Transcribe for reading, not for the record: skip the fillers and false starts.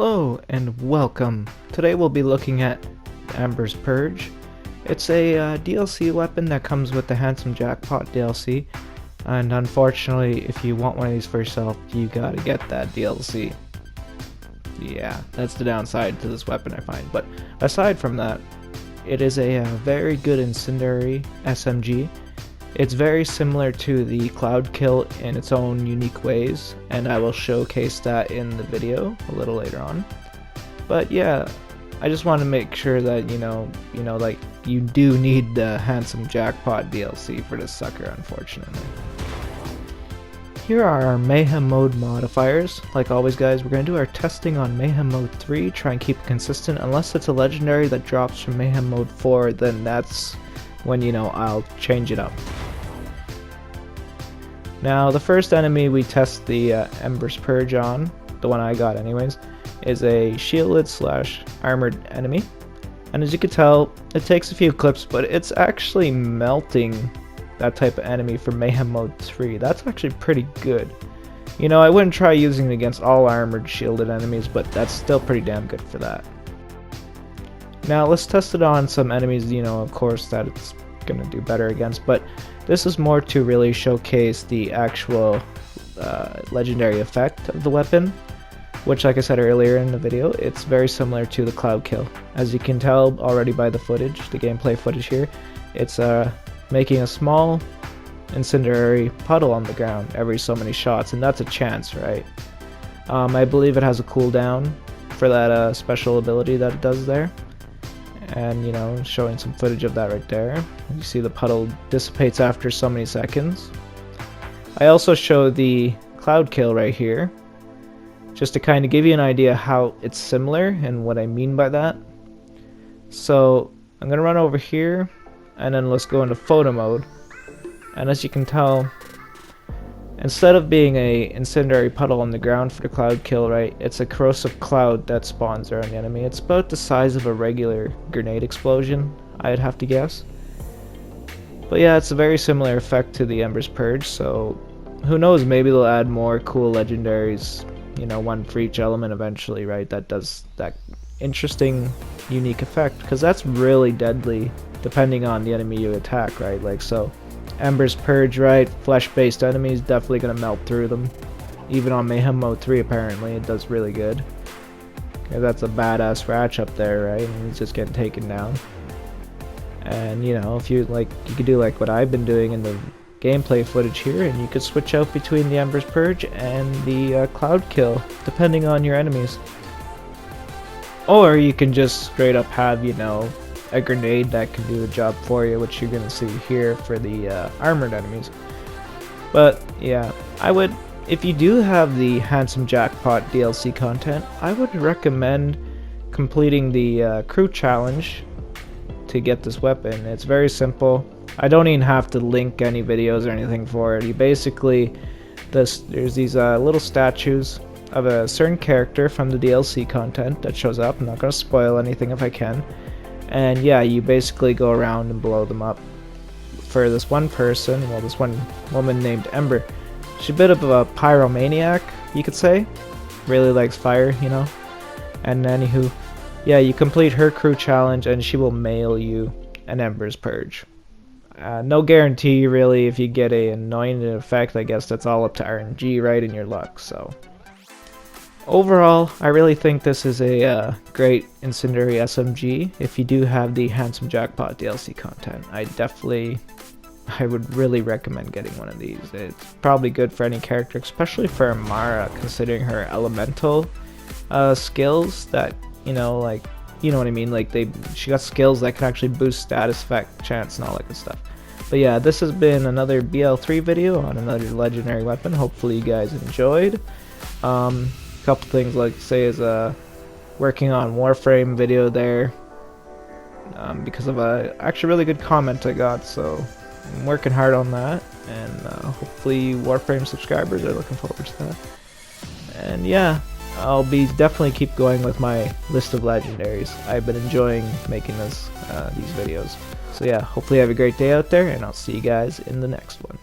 Hello and welcome. Today we'll be looking at Ember's Purge. It's a DLC weapon that comes with the Handsome Jackpot DLC, and unfortunately if you want one of these for yourself, you gotta get that DLC. Yeah, that's the downside to this weapon, I find. But aside from that, it is a very good incendiary SMG. It's very similar to the Cloud Kill in its own unique ways, and I will showcase that in the video a little later on. But yeah, I just want to make sure that like you do need the Handsome Jackpot DLC for this sucker, unfortunately. Here are our Mayhem Mode modifiers. Like always guys, we're going to do our testing on Mayhem Mode 3, try and keep it consistent. Unless it's a legendary that drops from Mayhem Mode 4, then that's when I'll change it up. Now the first enemy we test the Ember's Purge on, the one I got anyways, is a shielded / armored enemy. And as you can tell, it takes a few clips, but it's actually melting that type of enemy for Mayhem Mode 3. That's actually pretty good. I wouldn't try using it against all armored shielded enemies, but that's still pretty damn good for that. Now let's test it on some enemies, of course, that it's gonna do better against, but this is more to really showcase the actual legendary effect of the weapon, which, like I said earlier in the video, it's very similar to the Cloud Kill. As you can tell already by the footage, the gameplay footage here, it's making a small incendiary puddle on the ground every so many shots, and that's a chance, right? I believe it has a cooldown for that special ability that it does there. And showing some footage of that right there. You see the puddle dissipates after so many seconds. I also show the Cloud Kill right here, just to kind of give you an idea how it's similar and what I mean by that. So I'm gonna run over here, and then let's go into photo mode. And as you can tell, instead of being a incendiary puddle on the ground for the Cloud Kill, right, it's a corrosive cloud that spawns around the enemy. It's about the size of a regular grenade explosion, I'd have to guess. But yeah, it's a very similar effect to the Ember's Purge, so who knows, maybe they'll add more cool legendaries, one for each element eventually, right, that does that interesting, unique effect, because that's really deadly depending on the enemy you attack, right, like so. Ember's Purge, right, flesh-based enemies, definitely gonna melt through them. Even on Mayhem Mode 3 apparently, it does really good. Okay, that's a badass Ratch up there, right, and he's just getting taken down. And if you could do like what I've been doing in the gameplay footage here, and you could switch out between the Ember's Purge and the Cloud Kill, depending on your enemies. Or you can just straight up have, a grenade that can do the job for you, which you're gonna see here for the armored enemies. But yeah, if you do have the Handsome Jackpot DLC content, I would recommend completing the crew challenge to get this weapon. It's very simple. I don't even have to link any videos or anything for it. You basically, there's these little statues of a certain character from the DLC content that shows up. I'm not gonna spoil anything if I can. And yeah, you basically go around and blow them up. For this one person, well, this one woman named Ember, she's a bit of a pyromaniac, you could say. Really likes fire, And anywho, yeah, you complete her crew challenge and she will mail you an Ember's Purge. No guarantee really if you get an annoying effect. I guess that's all up to RNG, right, and your luck, so. Overall, I really think this is a great incendiary SMG. If you do have the Handsome Jackpot DLC content, I would really recommend getting one of these. It's probably good for any character, especially for Amara, considering her elemental skills that, you know what I mean? Like she got skills that can actually boost status effect, chance, and all that good stuff. But yeah, this has been another BL3 video on another legendary weapon. Hopefully you guys enjoyed. Couple things like say is working on Warframe video there because of a actually really good comment I got, so I'm working hard on that, and hopefully Warframe subscribers are looking forward to that. And yeah, I'll be definitely keep going with my list of legendaries. I've been enjoying making these videos. So yeah, hopefully you have a great day out there, and I'll see you guys in the next one.